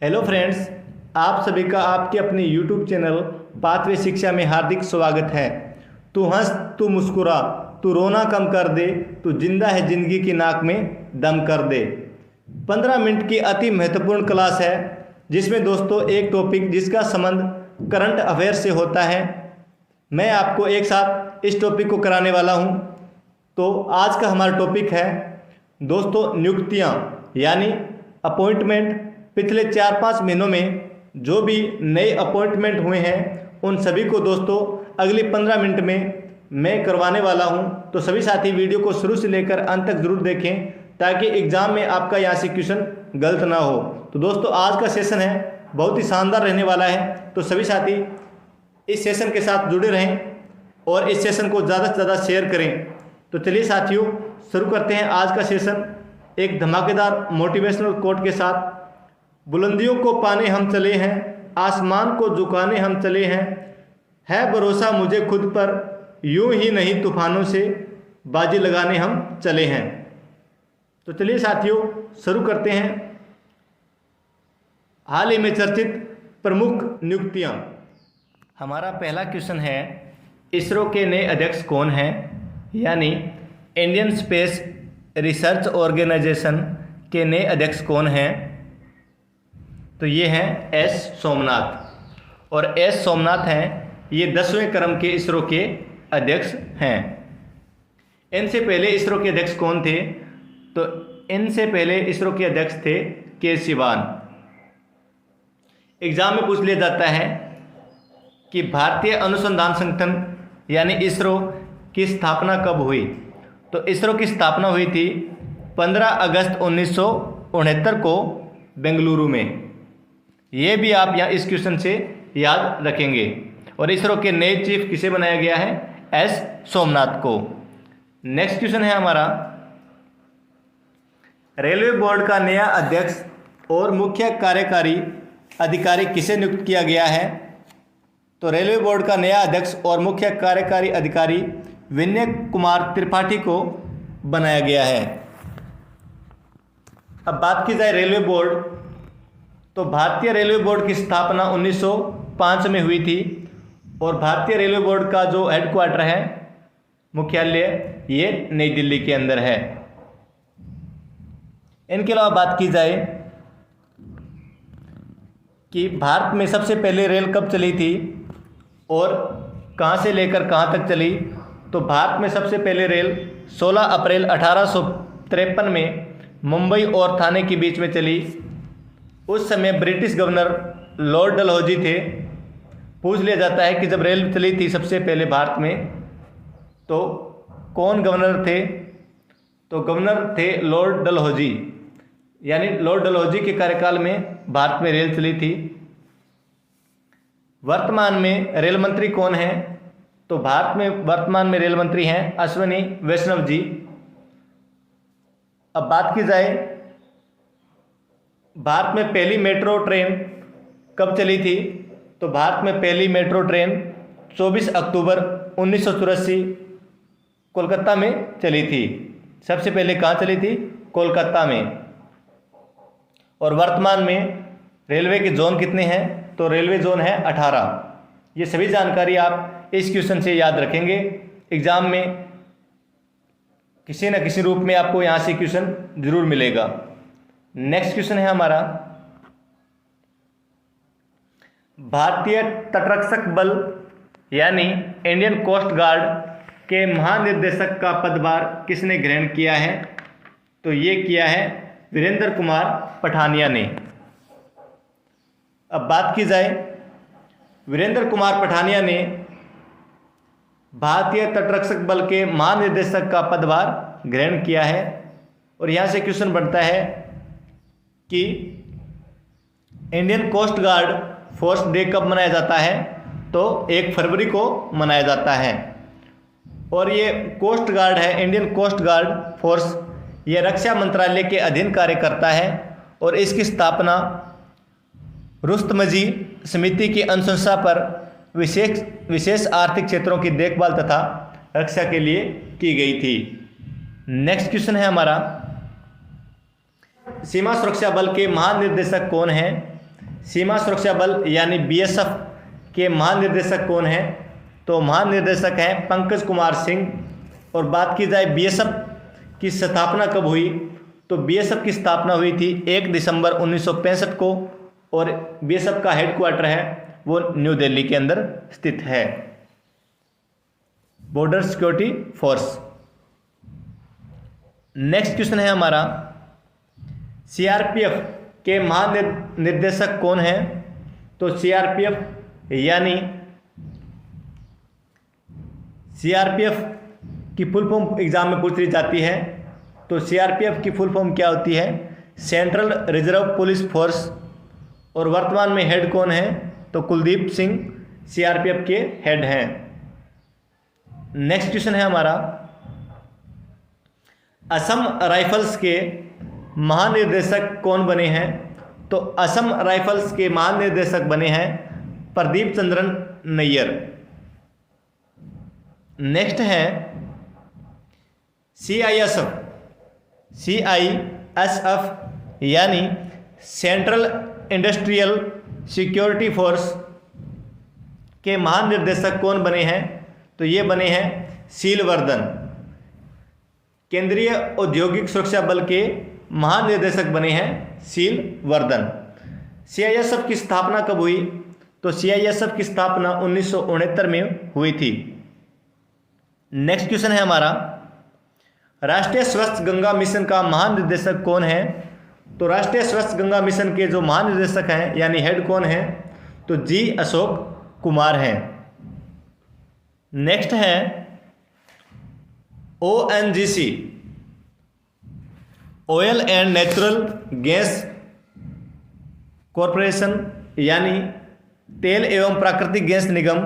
Hello friends, आप सभी का आपके अपने यूट्यूब चैनल पाथवे शिक्षा में हार्दिक स्वागत है। तू हंस, तू मुस्कुरा, तू रोना कम कर दे, तू जिंदा है जिंदगी की नाक में दम कर दे। 15 मिनट की अति महत्वपूर्ण क्लास है जिसमें दोस्तों एक टॉपिक जिसका संबंध करंट अफेयर से होता है, मैं आपको एक साथ इस टॉपिक को कराने वाला हूं। तो आज का हमारा टॉपिक है दोस्तों नियुक्तियां यानी अपॉइंटमेंट। पिछले 4-5 महीनों में जो भी नए अपॉइंटमेंट हुए हैं उन सभी को दोस्तों अगले 15 मिनट में मैं करवाने वाला हूं। तो सभी साथी वीडियो को शुरू से लेकर अंत तक ज़रूर देखें ताकि एग्ज़ाम में आपका यहाँ से क्वेश्चन गलत ना हो। तो दोस्तों आज का सेशन है बहुत ही शानदार रहने वाला है, तो सभी साथी इस सेशन के साथ जुड़े रहें और इस सेशन को ज़्यादा से ज़्यादा शेयर करें। तो चलिए साथियों शुरू करते हैं आज का सेशन एक धमाकेदार मोटिवेशनल कोट के साथ। बुलंदियों को पाने हम चले हैं, आसमान को झुकाने हम चले हैं, है भरोसा मुझे खुद पर, यूं ही नहीं तूफानों से बाजी लगाने हम चले हैं। तो चलिए साथियों शुरू करते हैं हाल ही में चर्चित प्रमुख नियुक्तियां। हमारा पहला क्वेश्चन है इसरो के नए अध्यक्ष कौन हैं, यानी इंडियन स्पेस रिसर्च ऑर्गेनाइजेशन के नए अध्यक्ष कौन हैं। तो ये हैं एस सोमनाथ, और एस सोमनाथ हैं ये 10वें क्रम के इसरो के अध्यक्ष हैं। इनसे पहले इसरो के अध्यक्ष कौन थे, तो इनसे पहले इसरो के अध्यक्ष थे के सिवान। एग्जाम में पूछ लिया जाता है कि भारतीय अनुसंधान संगठन यानी इसरो की स्थापना कब हुई। तो इसरो की स्थापना हुई थी 15 अगस्त 1969 को बेंगलुरु में। ये भी आप यहाँ इस क्वेश्चन से याद रखेंगे। और इसरो के नए चीफ किसे बनाया गया है, एस सोमनाथ को। नेक्स्ट क्वेश्चन है हमारा रेलवे बोर्ड का नया अध्यक्ष और मुख्य कार्यकारी अधिकारी किसे नियुक्त किया गया है। तो रेलवे बोर्ड का नया अध्यक्ष और मुख्य कार्यकारी अधिकारी विनय कुमार त्रिपाठी को बनाया गया है। अब बात की जाए रेलवे बोर्ड, तो भारतीय रेलवे बोर्ड की स्थापना 1905 में हुई थी और भारतीय रेलवे बोर्ड का जो हेडक्वार्टर है, मुख्यालय, ये नई दिल्ली के अंदर है। इनके अलावा बात की जाए कि भारत में सबसे पहले रेल कब चली थी और कहां से लेकर कहां तक चली। तो भारत में सबसे पहले रेल 16 अप्रैल 1853 में मुंबई और थाने के बीच में चली। उस समय ब्रिटिश गवर्नर लॉर्ड डलहौजी थे। पूछ लिया जाता है कि जब रेल चली थी सबसे पहले भारत में तो कौन गवर्नर थे, तो गवर्नर थे लॉर्ड डलहौजी, यानी लॉर्ड डलहौजी के कार्यकाल में भारत में रेल चली थी। वर्तमान में रेल मंत्री कौन है, तो भारत में वर्तमान में रेल मंत्री हैं अश्विनी वैष्णव जी। अब बात की जाए भारत में पहली मेट्रो ट्रेन कब चली थी, तो भारत में पहली मेट्रो ट्रेन 24 अक्टूबर 1984 कोलकाता में चली थी। सबसे पहले कहाँ चली थी, कोलकाता में। और वर्तमान में रेलवे के जोन कितने हैं, तो रेलवे जोन है 18। ये सभी जानकारी आप इस क्वेश्चन से याद रखेंगे। एग्जाम में किसी न किसी रूप में आपको यहाँ से क्वेश्चन जरूर मिलेगा। नेक्स्ट क्वेश्चन है हमारा भारतीय तटरक्षक बल यानी इंडियन कोस्ट गार्ड के महानिदेशक का पदभार किसने ग्रहण किया है। तो ये किया है वीरेंद्र कुमार पठानिया ने। अब बात की जाए वीरेंद्र कुमार पठानिया ने भारतीय तटरक्षक बल के महानिदेशक का पदभार ग्रहण किया है। और यहाँ से क्वेश्चन बनता है कि Indian coast guard force day कब मनाया जाता है, तो 1 फरवरी को मनाया जाता है। और ये कोस्ट गार्ड है, इंडियन कोस्ट गार्ड फोर्स, ये रक्षा मंत्रालय के अधीन कार्य करता है और इसकी स्थापना रुस्तमजी समिति की अनुशंसा पर विशेष आर्थिक क्षेत्रों की देखभाल तथा रक्षा के लिए की गई थी। नेक्स्ट क्वेश्चन है हमारा सीमा सुरक्षा बल के महानिदेशक कौन हैं, सीमा सुरक्षा बल यानी बीएसएफ के महानिदेशक कौन हैं? तो महानिदेशक हैं पंकज कुमार सिंह। और बात की जाए बीएसएफ की स्थापना कब हुई, तो बीएसएफ की स्थापना हुई थी 1 दिसंबर 1965 को, और बीएसएफ का हेडक्वार्टर है वो न्यू दिल्ली के अंदर स्थित है, border security force. Next question है हमारा, सीआरपीएफ के महानिदेशक कौन हैं? तो सीआरपीएफ यानी सीआरपीएफ की फुल फॉर्म एग्जाम में पूछ ली जाती है। तो सीआरपीएफ की फुल फॉर्म क्या होती है? Central reserve police force. और वर्तमान में हेड कौन है? तो कुलदीप सिंह सीआरपीएफ के हेड हैं। नेक्स्ट क्वेश्चन है हमारा, असम राइफल्स के महानिदेशक कौन बने हैं? तो असम राइफल्स के महानिदेशक बने हैं प्रदीप चंद्रन नैयर। नेक्स्ट है सीआईएसएफ यानी सेंट्रल इंडस्ट्रियल सिक्योरिटी फोर्स के महानिदेशक कौन बने हैं? तो ये बने हैं सील वर्धन। केंद्रीय औद्योगिक सुरक्षा बल के महानिदेशक बने हैं सील वर्धन। सीआईएसएफ की स्थापना कब हुई? तो सीआईएसएफ की स्थापना 1969 में हुई थी। नेक्स्ट क्वेश्चन है हमारा, राष्ट्रीय स्वच्छ गंगा मिशन का महानिदेशक कौन है? तो राष्ट्रीय स्वच्छ गंगा मिशन के जो महानिदेशक हैं यानी हेड कौन है? तो जी अशोक कुमार हैं। नेक्स्ट है ONGC oil and natural gas corporation यानी तेल एवं प्राकृतिक गैस निगम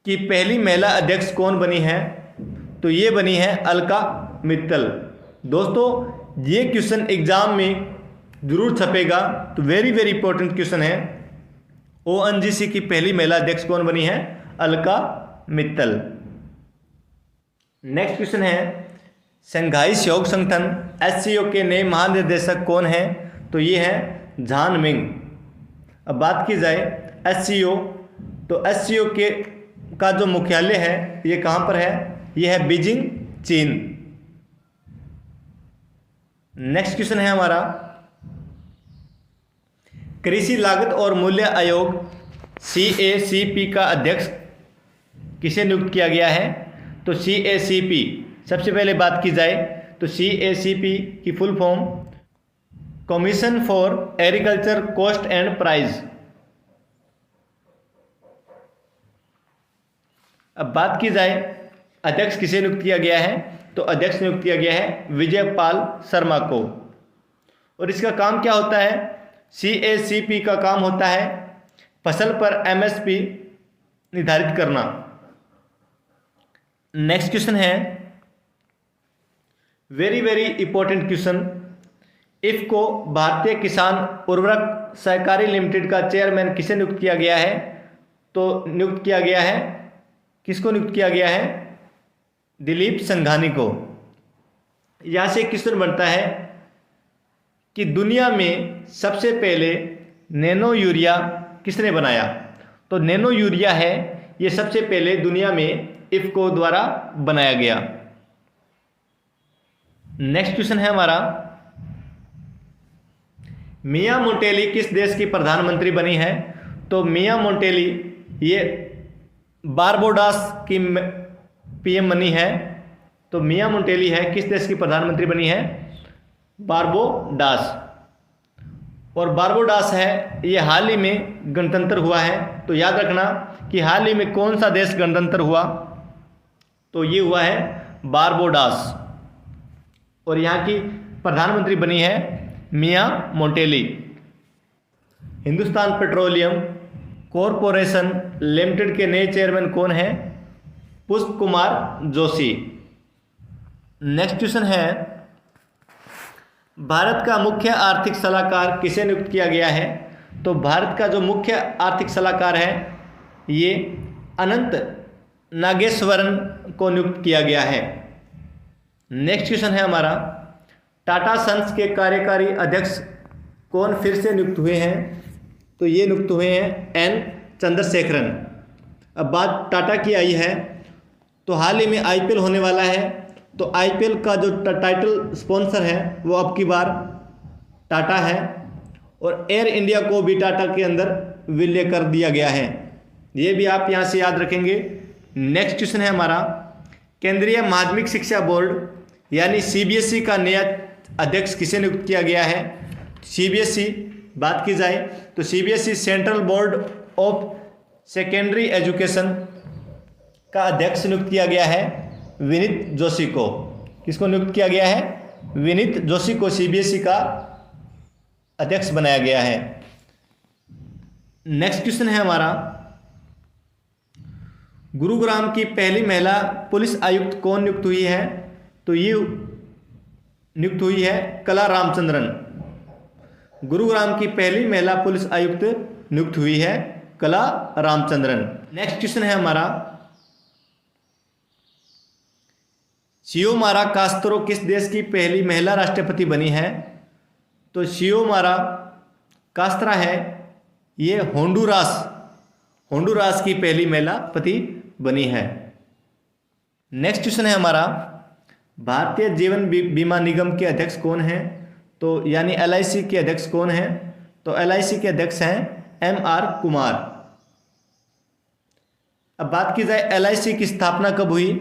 की पहली महिला अध्यक्ष कौन बनी है? तो ये बनी है अलका मित्तल। दोस्तों ये क्वेश्चन एग्जाम में जरूर छपेगा, तो वेरी वेरी इंपॉर्टेंट क्वेश्चन है। ओएनजीसी की पहली महिला अध्यक्ष कौन बनी है? अलका मित्तल। नेक्स्ट क्वेश्चन है, शंघाई सहयोग संगठन एससीओ के नए महानिदेशक कौन हैं? तो ये हैं झान मिंग। अब बात की जाए एससीओ, तो एससीओ के का जो मुख्यालय है ये कहाँ पर है? ये है बीजिंग, चीन। नेक्स्ट क्वेश्चन है हमारा, कृषि लागत और मूल्य आयोग CACP का अध्यक्ष किसे नियुक्त किया गया है? तो CACP, सबसे पहले बात की जाए तो CACP की full form commission for agriculture cost and price. अब बात की जाए अध्यक्ष किसे नियुक्त किया गया है? तो अध्यक्ष नियुक्त किया गया है विजय पाल शर्मा को। और इसका काम क्या होता है? CACP का काम होता है फसल पर MSP निर्धारित करना। नेक्स्ट क्वेश्चन है very very important question, IFFCO भारतीय किसान उर्वरक सहकारी लिमिटेड का चेयरमैन किसे नियुक्त किया गया है? तो नियुक्त किया गया है, किसको नियुक्त किया गया है? दिलीप संघानी को। यहाँ से क्वेश्चन बनता है कि दुनिया में सबसे पहले नैनो यूरिया किसने बनाया? तो नैनो यूरिया है ये सबसे पहले दुनिया में इफको द्वारा बनाया गया। नेक्स्ट क्वेश्चन है हमारा, मिया मोटेली किस देश की प्रधानमंत्री बनी है? तो मिया मोटेली ये बारबोडास की PM बनी है। तो मिया मोटेली है किस देश की प्रधानमंत्री बनी है? बारबोडास। और बारबोडास है ये हाल ही में गणतंत्र हुआ है। तो याद रखना कि हाल ही में कौन सा देश गणतंत्र हुआ? तो ये हुआ है बारबोडास। और यहाँ की प्रधानमंत्री बनी है मिया मोटेली। हिंदुस्तान पेट्रोलियम कॉरपोरेशन लिमिटेड के नए चेयरमैन कौन हैं? पुष्प कुमार जोशी। नेक्स्ट क्वेश्चन है, भारत का मुख्य आर्थिक सलाहकार किसे नियुक्त किया गया है? तो भारत का जो मुख्य आर्थिक सलाहकार है ये अनंत नागेश्वरन को नियुक्त किया गया है। नेक्स्ट क्वेश्चन है हमारा, टाटा सन्स के कार्यकारी अध्यक्ष कौन फिर से नियुक्त हुए हैं? तो ये नियुक्त हुए हैं एन चंद्रशेखरन। अब बात टाटा की आई है, तो हाल ही में आईपीएल होने वाला है, तो आईपीएल का जो टाइटल स्पॉन्सर है वो अब की बार टाटा है, और एयर इंडिया को भी टाटा के अंदर विलय कर दिया गया है। ये भी आप यहाँ से याद रखेंगे। नेक्स्ट क्वेश्चन है हमारा, केंद्रीय माध्यमिक शिक्षा बोर्ड यानी सीबीएसई का नया अध्यक्ष किसे नियुक्त किया गया है? सीबीएसई बात की जाए तो CBSE central board of secondary education का अध्यक्ष नियुक्त किया गया है विनीत जोशी को। किसको नियुक्त किया गया है? विनीत जोशी को सीबीएसई का अध्यक्ष बनाया गया है। नेक्स्ट क्वेश्चन है हमारा, गुरुग्राम की पहली महिला पुलिस आयुक्त कौन नियुक्त हुई है? तो ये नियुक्त हुई है कला रामचंद्रन। गुरुग्राम की पहली महिला पुलिस आयुक्त नियुक्त हुई है कला रामचंद्रन। नेक्स्ट क्वेश्चन है हमारा, शियोमारा कास्त्रो किस देश की पहली महिला राष्ट्रपति बनी है? तो शियोमारा कास्त्रा है ये होंडुरास की पहली महिला राष्ट्रपति बनी है। नेक्स्ट क्वेश्चन है हमारा, भारतीय जीवन बीमा निगम के अध्यक्ष कौन हैं? तो यानी एलआईसी के अध्यक्ष कौन हैं? तो एलआईसी के अध्यक्ष हैं एमआर कुमार। अब बात की जाए एलआईसी की स्थापना कब हुई?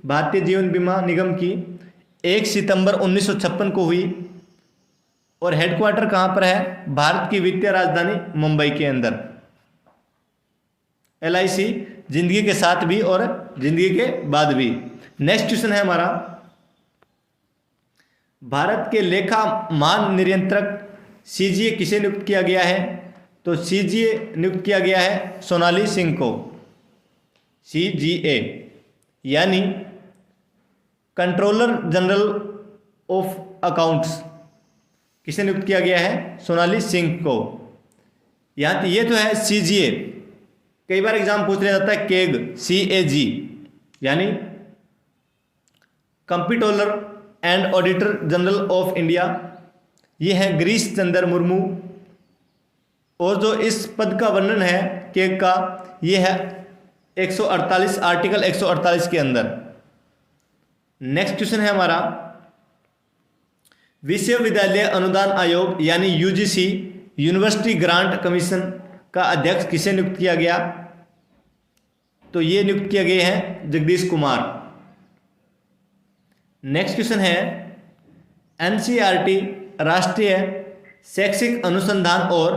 भारतीय जीवन बीमा निगम की 1 सितंबर 1956 को हुई, और हेडक्वार्टर कहाँ पर है? भारत की वित्तीय राजधानी मुंबई के अंदर। एलआईसी जिंदगी के साथ भी और जिंदगी के बाद भी। नेक्स्ट क्वेश्चन है हमारा, भारत के लेखा महानियंत्रक सीजीए किसे नियुक्त किया गया है? तो सीजीए नियुक्त किया गया है सोनाली सिंह को। सीजीए यानी कंट्रोलर जनरल ऑफ अकाउंट्स किसे नियुक्त किया गया है? सोनाली सिंह को। यहाँ ये तो है सीजीए, कई बार एग्जाम पूछ लिया जाता है केग, सीएजी यानी comptroller and auditor general of India. ये है गिरीश चंद्र मुर्मू, और जो इस पद का वर्णन है केग का, ये है 148 आर्टिकल 148 के अंदर। नेक्स्ट क्वेश्चन है हमारा, विश्वविद्यालय अनुदान आयोग यानी यूजीसी यूनिवर्सिटी ग्रांट कमीशन का अध्यक्ष किसे नियुक्त किया गया? तो ये नियुक्त किए गए हैं जगदीश कुमार। नेक्स्ट क्वेश्चन है, एनसीईआरटी राष्ट्रीय शैक्षिक अनुसंधान और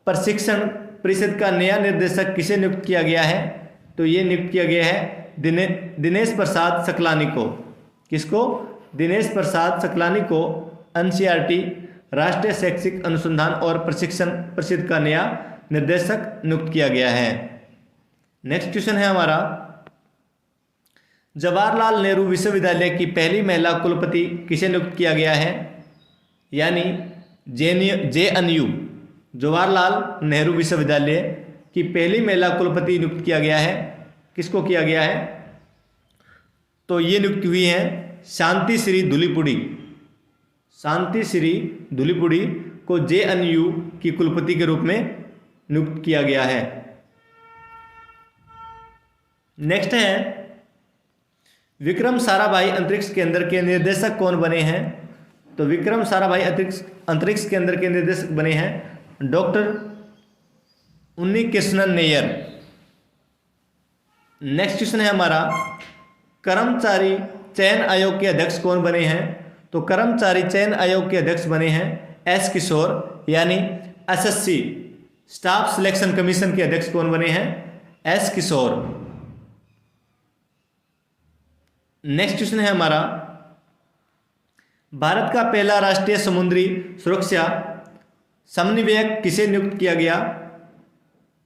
प्रशिक्षण परिषद का नया निर्देशक किसे नियुक्त किया गया है? तो ये नियुक्त किया गया है दिनेश प्रसाद सकलानी को। किसको? दिनेश प्रसाद सकलानी को एनसीईआरटी राष्ट्रीय शैक्षिक अनुसंधान और प्रशिक्षण परिषद का नया निर्देशक नियुक्त किया गया है। नेक्स्ट क्वेश्चन है हमारा, जवाहरलाल नेहरू विश्वविद्यालय की पहली महिला कुलपति किसे नियुक्त किया गया है? यानी जेएनयू जवाहरलाल नेहरू विश्वविद्यालय की पहली महिला कुलपति नियुक्त किया गया है। किसको किया गया है? तो ये नियुक्त हुई हैं शांति श्री धुलीपुड़ी। शांति श्री धुलीपुड़ी को जेएनयू की कुलपति के रूप में नियुक्त किया गया है। नेक्स्ट है, विक्रम साराभाई अंतरिक्ष केंद्र के निर्देशक कौन बने हैं? तो विक्रम साराभाई अंतरिक्ष केंद्र के निर्देशक बने हैं doctor Unnikrishnan Nair. Next question है हमारा, कर्मचारी चयन आयोग के अध्यक्ष कौन बने हैं? तो कर्मचारी चयन आयोग के अध्यक्ष बने हैं एस किशोर, यानी एसएससी स्टाफ सिलेक्शन कमीशन के अध्यक्ष कौन बने हैं? एस किशोर। नेक्स्ट क्वेश्चन है हमारा, भारत का पहला राष्ट्रीय समुद्री सुरक्षा समन्वयक किसे नियुक्त किया गया?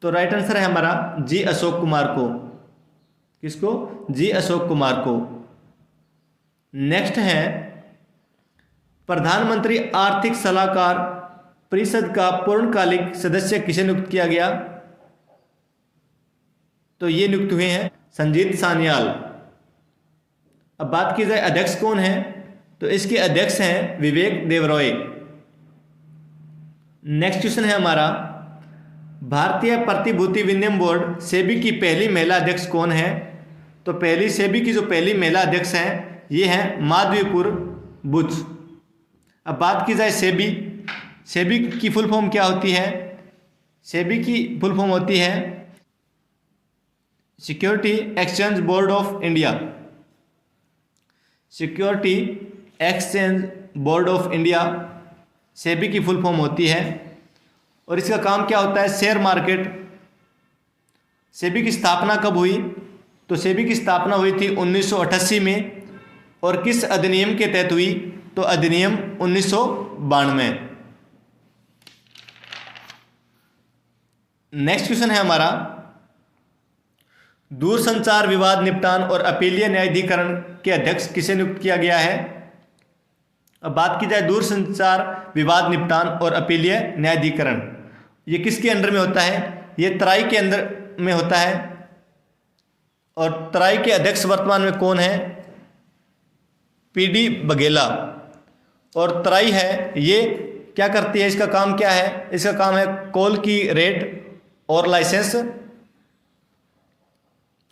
तो राइट आंसर है हमारा जी अशोक कुमार को। किसको? जी अशोक कुमार को। नेक्स्ट है, प्रधानमंत्री आर्थिक सलाहकार परिषद का पूर्णकालिक सदस्य किसे नियुक्त किया गया? तो ये नियुक्त हुए हैं संजीत सान्याल। अब बात की जाए अध्यक्ष कौन है, तो इसके अध्यक्ष हैं विवेक देबरॉय। नेक्स्ट क्वेश्चन है हमारा, भारतीय प्रतिभूति विनिमय बोर्ड सेबी की पहली महिला अध्यक्ष कौन है? तो पहली सेबी की जो पहली महिला अध्यक्ष हैं ये हैं माधवीपुर बुच। अब बात की जाए सेबी, सेबी की फुल फॉर्म क्या होती है? सेबी की फुल फॉर्म होती है security exchange board of India. Security exchange board of India SEBI की फुल फॉर्म होती है। और इसका काम क्या होता है? Share market. सेबी की स्थापना कब हुई? तो सेबी की स्थापना हुई थी 1988 में। और किस अधिनियम के तहत हुई? तो अधिनियम 1992। नेक्स्ट क्वेश्चन है हमारा, दूरसंचार विवाद निपटान और अपीलीय न्यायाधिकरण के अध्यक्ष किसे नियुक्त किया गया है? अब बात की जाए दूरसंचार विवाद निपटान और अपीलीय न्यायाधिकरण, ये किसके अंडर में होता है? ये तराई के अंदर में होता है। और तराई के अध्यक्ष वर्तमान में कौन है? पीडी बघेला। और तराई है ये क्या करती है? इसका काम क्या है? इसका काम है कोल की रेट और लाइसेंस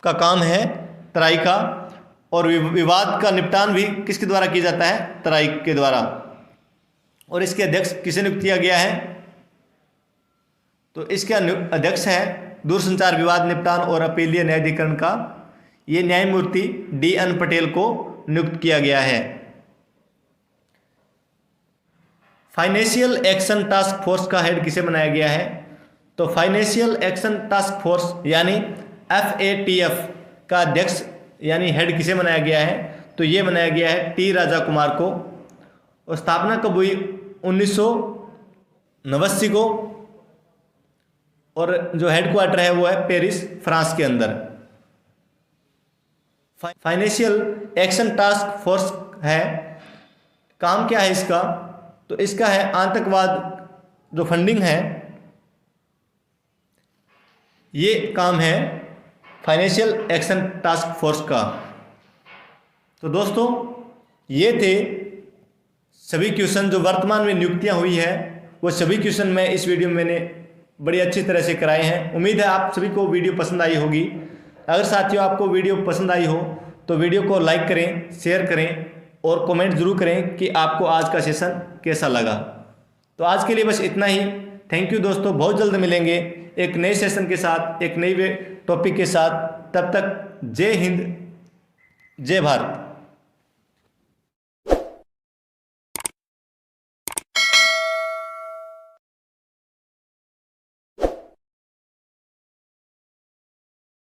का काम है तराई का। और विवाद का निपटान भी किसके द्वारा किया जाता है? तराई के द्वारा। और इसके अध्यक्ष किसे नियुक्त किया गया है? तो इसके अध्यक्ष है दूरसंचार विवाद निपटान और अपीलीय न्यायाधिकरण का ये न्यायमूर्ति DN पटेल को नियुक्त किया गया है। फाइनेंशियल एक्शन टास्क फोर्स का हेड किसे बनाया गया है? तो फाइनेंशियल एक्शन टास्क फोर्स यानी FATF का अध्यक्ष यानी हेड किसे बनाया गया है? तो ये बनाया गया है T राजा कुमार को। और स्थापना कब हुई? 1989 को। और जो हेडक्वार्टर है वो है पेरिस, फ्रांस के अंदर। फाइनेंशियल एक्शन टास्क फोर्स है, काम क्या है इसका? तो इसका है आतंकवाद जो फंडिंग है, ये काम है फाइनेंशियल एक्शन टास्क फोर्स का। तो दोस्तों ये थे सभी क्वेश्चन जो वर्तमान में नियुक्तियां हुई है, वो सभी क्वेश्चन मैं इस वीडियो में मैंने बड़ी अच्छी तरह से कराए हैं। उम्मीद है आप सभी को वीडियो पसंद आई होगी। अगर साथियों आपको वीडियो पसंद आई हो तो वीडियो को लाइक करें, शेयर करें और कमेंट जरूर करें कि आपको आज का सेशन कैसा लगा। तो आज के लिए बस इतना ही। थैंक यू दोस्तों, बहुत जल्द मिलेंगे एक नए सेशन के साथ, एक नई टॉपिक के साथ। तब तक जय हिंद, जय भारत।